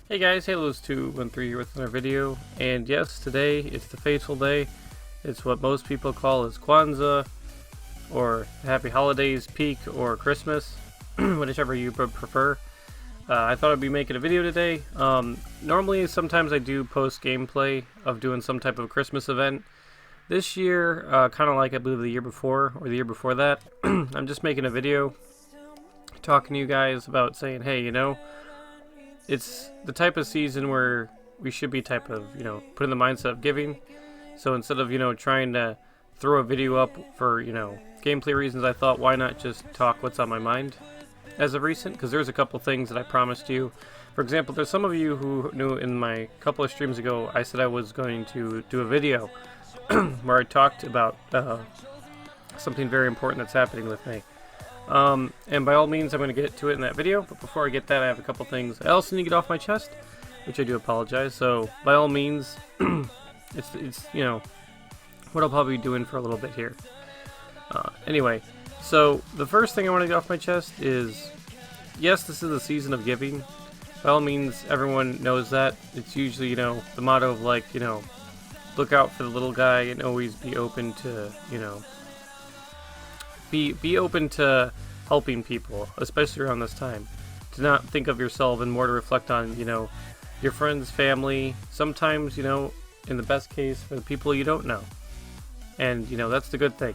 Hey guys, Halos213 here with another video, and yes, today it's the fateful day. It's what most people call as Kwanzaa, or Happy Holidays, Peak, or Christmas, whichever you prefer. I thought I'd be making a video today. Normally, sometimes I do post gameplay of doing some type of Christmas event. This year, kind of like I believe the year before, or the year before that, I'm just making a video talking to you guys about saying, hey, it's the type of season where we should be put in the mindset of giving. So instead of, trying to throw a video up for, gameplay reasons, I thought, why not just talk what's on my mind as of recent? Because there's a couple things that I promised you. For example, there's some of you who knew in my couple of streams ago, I said I was going to do a video where I talked about something very important that's happening with me. And by all means, I'm going to get to it in that video, but before I get that, I have a couple things I also need to get off my chest, which I do apologize. So, by all means, it's what I'll probably be doing for a little bit here. Anyway, so the first thing I want to get off my chest is, yes, this is the season of giving. By all means, everyone knows that. It's usually, the motto of look out for the little guy and always be open to, be open to helping people, especially around this time. To not think of yourself and more to reflect on, your friends, family, sometimes, in the best case, for the people you don't know. And, that's the good thing.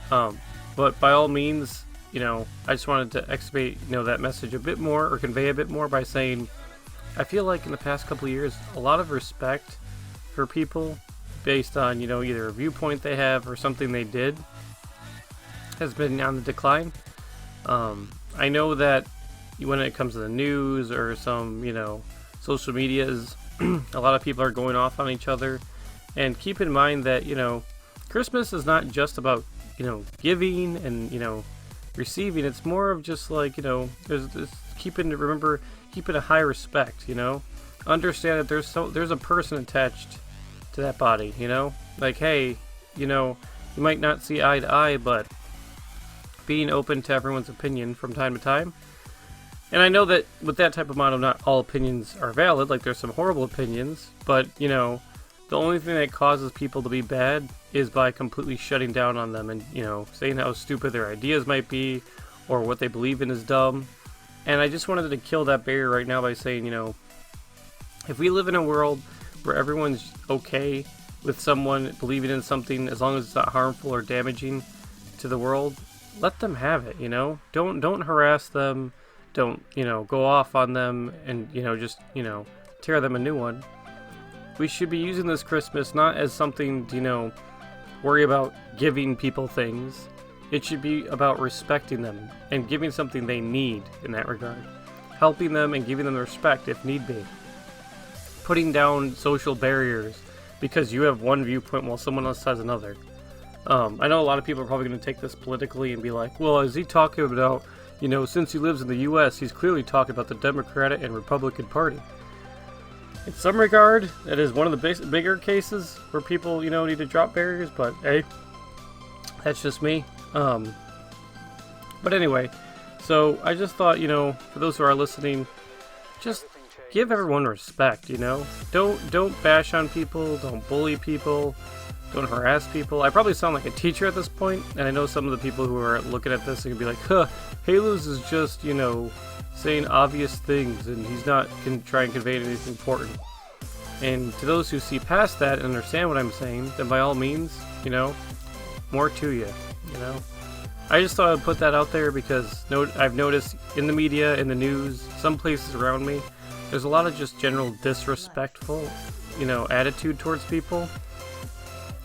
But by all means, I just wanted to excavate, that message a bit more, or convey a bit more by saying, I feel like in the past couple of years, a lot of respect for people based on, either a viewpoint they have or something they did has been on the decline. I know that when it comes to the news or some, social medias, a lot of people are going off on each other. And keep in mind that, Christmas is not just about, giving and, receiving. It's more of just there's keeping a high respect, Understand that there's a person attached to that body, hey, you might not see eye to eye, but being open to everyone's opinion from time to time. And I know that with that type of motto, not all opinions are valid. There's some horrible opinions, but, the only thing that causes people to be bad is by completely shutting down on them and, saying how stupid their ideas might be or what they believe in is dumb. And I just wanted to kill that barrier right now by saying, if we live in a world where everyone's okay with someone believing in something as long as it's not harmful or damaging to the world, let them have it, Don't harass them. Don't, go off on them and, just, tear them a new one. We should be using this Christmas not as something to, worry about giving people things. It should be about respecting them and giving something they need in that regard. Helping them and giving them respect if need be. Putting down social barriers because you have one viewpoint while someone else has another. I know a lot of people are probably going to take this politically and be like, well, is he talking about, since he lives in the U.S., he's clearly talking about the Democratic and Republican Party. In some regard, that is one of the bigger cases where people, need to drop barriers, but hey, that's just me. But anyway, so I just thought, for those who are listening, just give everyone respect, Don't bash on people, don't bully people. Don't harass people. I probably sound like a teacher at this point, and I know some of the people who are looking at this are going to be like, Halos is just, saying obvious things, and he's not going to try and convey anything important. And to those who see past that and understand what I'm saying, then by all means, more to you, I just thought I'd put that out there because I've noticed in the media, in the news, some places around me, there's a lot of just general disrespectful, attitude towards people.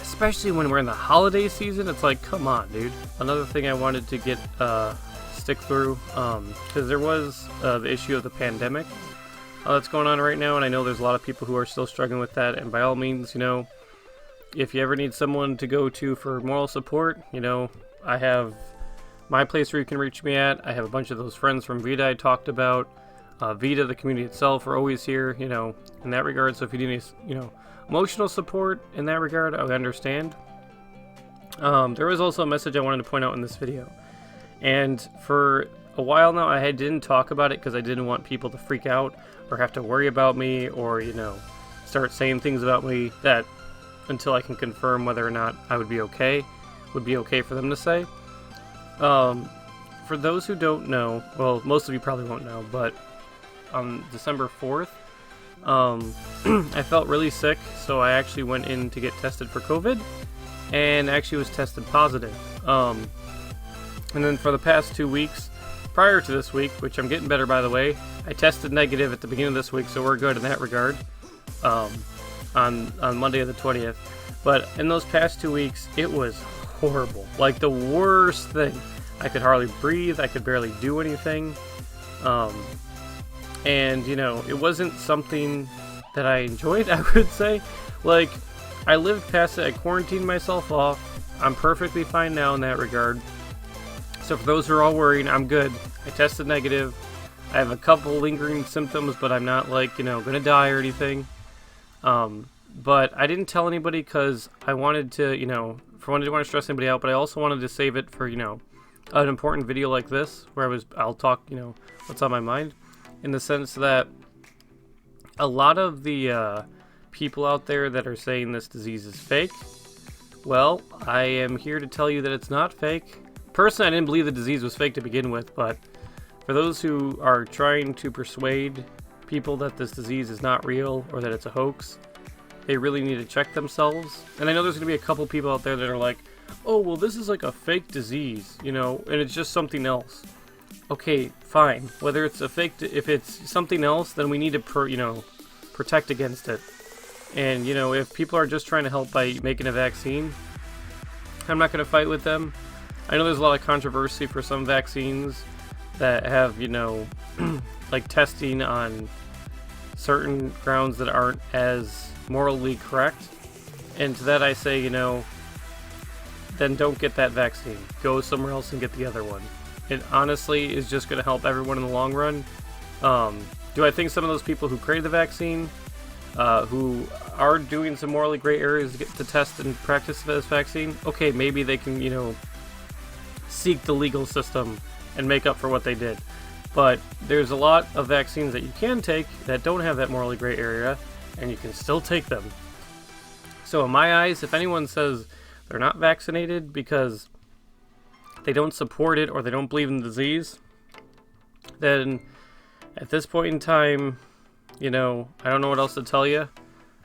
Especially when we're in the holiday season, it's like, come on, dude. Another thing I wanted to get stick through, because there was the issue of the pandemic that's going on right now, and I know there's a lot of people who are still struggling with that. And by all means, if you ever need someone to go to for moral support, I have my place where you can reach me at. I have a bunch of those friends from Vita I talked about. Vita, the community itself, are always here, in that regard. So if you need any, emotional support in that regard, I understand. There was also a message I wanted to point out in this video. And for a while now, didn't talk about it because I didn't want people to freak out or have to worry about me or, start saying things about me that until I can confirm whether or not I would be okay for them to say. For those who don't know, well, most of you probably won't know, but on December 4th, I felt really sick, so I actually went in to get tested for COVID, and actually was tested positive. And then for the past 2 weeks, prior to this week, which I'm getting better by the way, I tested negative at the beginning of this week, so we're good in that regard, on Monday the 20th. But in those past 2 weeks, it was horrible. Like the worst thing. I could hardly breathe, I could barely do anything. And, it wasn't something that I enjoyed, I would say. Like, I lived past it, I quarantined myself off. I'm perfectly fine now in that regard. So for those who are all worried, I'm good. I tested negative. I have a couple lingering symptoms, but I'm not, gonna die or anything. But I didn't tell anybody because I wanted to, for one, I didn't want to stress anybody out, but I also wanted to save it for, an important video like this, where I'll talk, what's on my mind. In the sense that a lot of the people out there that are saying this disease is fake, well, I am here to tell you that it's not fake. Personally, I didn't believe the disease was fake to begin with, but for those who are trying to persuade people that this disease is not real or that it's a hoax, they really need to check themselves. And I know there's going to be a couple people out there that are like, oh, well, this is like a fake disease, and it's just something else. Okay, fine. Whether it's a fake, if it's something else, then we need to, protect against it. And, if people are just trying to help by making a vaccine, I'm not going to fight with them. I know there's a lot of controversy for some vaccines that have, like testing on certain grounds that aren't as morally correct. And to that I say, then don't get that vaccine. Go somewhere else and get the other one. It honestly is just going to help everyone in the long run. Do I think some of those people who created the vaccine, who are doing some morally gray areas to test and practice this vaccine, okay, maybe they can, seek the legal system and make up for what they did. But there's a lot of vaccines that you can take that don't have that morally gray area, and you can still take them. So in my eyes, if anyone says they're not vaccinated because they don't support it or they don't believe in the disease, then at this point in time, I don't know what else to tell you.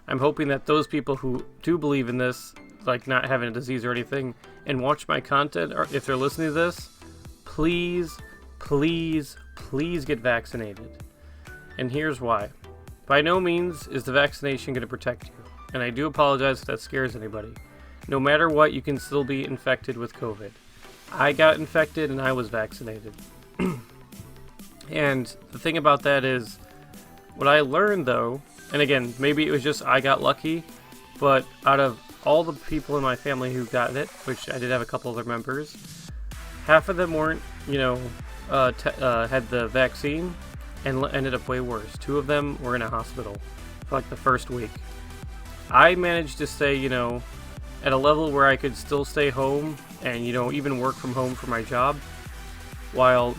I'm hoping that those people who do believe in this, like not having a disease or anything, and watch my content, or if they're listening to this, please, please, please get vaccinated. And here's why. By no means is the vaccination going to protect you. And I do apologize if that scares anybody. No matter what, you can still be infected with COVID. I got infected and I was vaccinated. And the thing about that is, what I learned though, and again, maybe it was just I got lucky, but out of all the people in my family who got it, which I did have a couple other members, half of them weren't, had the vaccine and ended up way worse. 2 of them were in a hospital for like the first week. I managed to stay, at a level where I could still stay home and, even work from home for my job, while,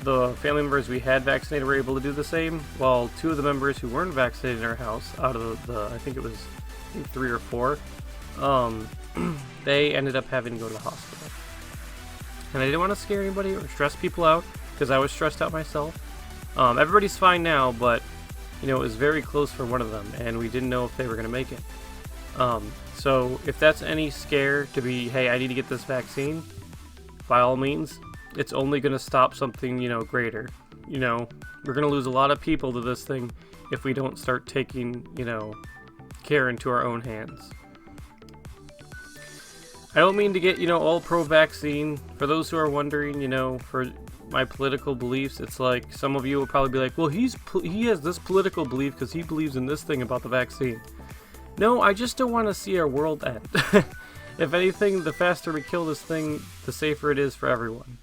the family members we had vaccinated were able to do the same, while 2 of the members who weren't vaccinated in our house, out of the I think it was 3 or 4, they ended up having to go to the hospital. And I didn't want to scare anybody or stress people out, because I was stressed out myself. Everybody's fine now, but, it was very close for one of them, and we didn't know if they were going to make it. So if that's any scare to be, hey, I need to get this vaccine, by all means, it's only going to stop something, greater. We're going to lose a lot of people to this thing if we don't start taking, care into our own hands. I don't mean to get, all pro-vaccine. For those who are wondering, for my political beliefs, it's like some of you will probably be like, well, he has this political belief because he believes in this thing about the vaccine. No, I just don't want to see our world end. If anything, the faster we kill this thing, the safer it is for everyone,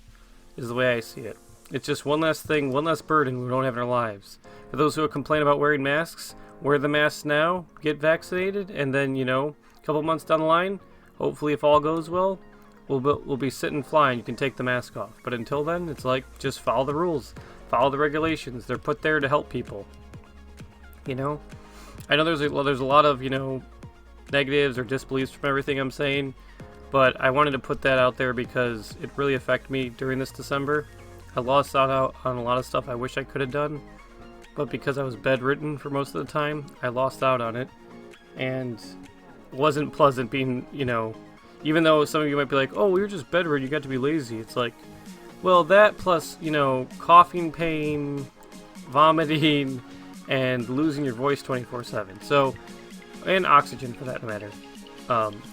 is the way I see it. It's just one less thing, one less burden we don't have in our lives. For those who complain about wearing masks, wear the masks now, get vaccinated, and then, a couple months down the line, hopefully if all goes well, we'll be sitting flying. You can take the mask off. But until then, it's like, just follow the rules, follow the regulations. They're put there to help people. You know, I know there's a lot of, you know, negatives or disbeliefs from everything I'm saying, but I wanted to put that out there because it really affected me during this December. I lost out on a lot of stuff I wish I could have done, but because I was bedridden for most of the time, I lost out on it, and wasn't pleasant being, you know, even though some of you might be like, oh, you're just bedridden, you got to be lazy. It's like, well, that plus, you know, coughing pain, vomiting, and losing your voice 24/7. So, and oxygen for that matter.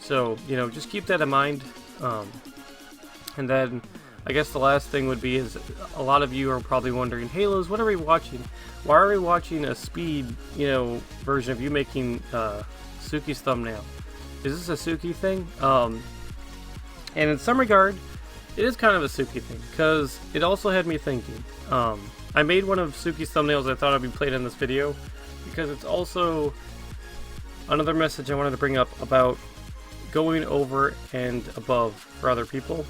So, you know, just keep that in mind. And then I guess the last thing would be is a lot of you are probably wondering, hey Lowe's, what are we watching? Why are we watching a speed, you know, version of you making Suki's thumbnail? Is this a Suki thing? And in some regard, it is kind of a Suki thing, because it also had me thinking. I made one of Suki's thumbnails I thought I'd be played in this video, because it's also another message I wanted to bring up about going over and above for other people.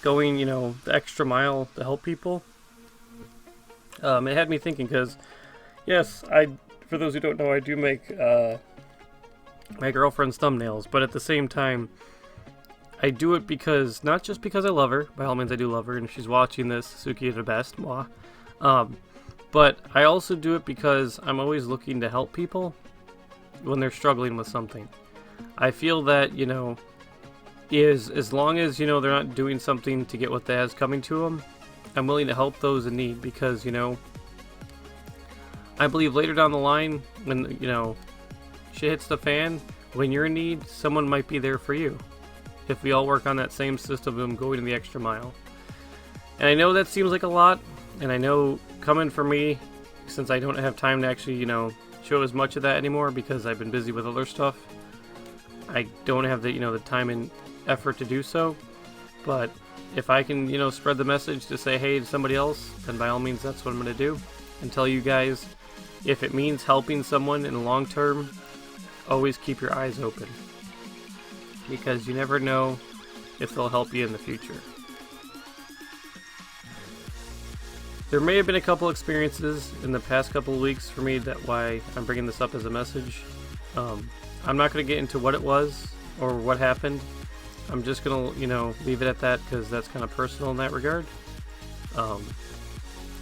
Going, you know, the extra mile to help people. It had me thinking, because, yes, for those who don't know, I do make my girlfriend's thumbnails, but at the same time, I do it because, not just because I love her, by all means I do love her, and if she's watching this, Suki, you're the best, mwah. But I also do it because I'm always looking to help people when they're struggling with something. I feel that, you know, as long as, you know, they're not doing something to get what they has coming to them, I'm willing to help those in need, because, you know, I believe later down the line, when, you know, shit hits the fan, when you're in need, someone might be there for you. If we all work on that same system of going the extra mile. And I know that seems like a lot, and I know coming from me, since I don't have time to actually, you know, show as much of that anymore because I've been busy with other stuff, I don't have the, you know, the time and effort to do so. But if I can, you know, spread the message to say hey to somebody else, then by all means that's what I'm going to do. And tell you guys, if it means helping someone in the long term, always keep your eyes open, because you never know if they'll help you in the future. There may have been a couple experiences in the past couple of weeks for me that why I'm bringing this up as a message. I'm not going to get into what it was or what happened. I'm just going to, you know, leave it at that, because that's kind of personal in that regard.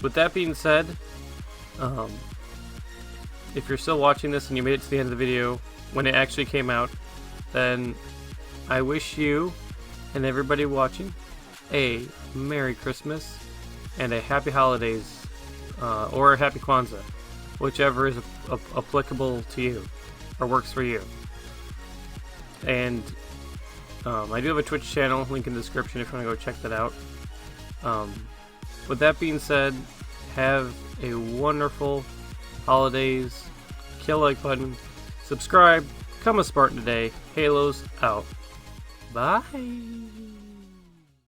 With that being said, if you're still watching this and you made it to the end of the video when it actually came out, then I wish you and everybody watching a Merry Christmas and a Happy Holidays, or a Happy Kwanzaa, whichever is applicable to you or works for you. And I do have a Twitch channel, link in the description if you want to go check that out. With that being said, have a wonderful holidays. Kill like button, subscribe, become a Spartan today. Halos out. Bye.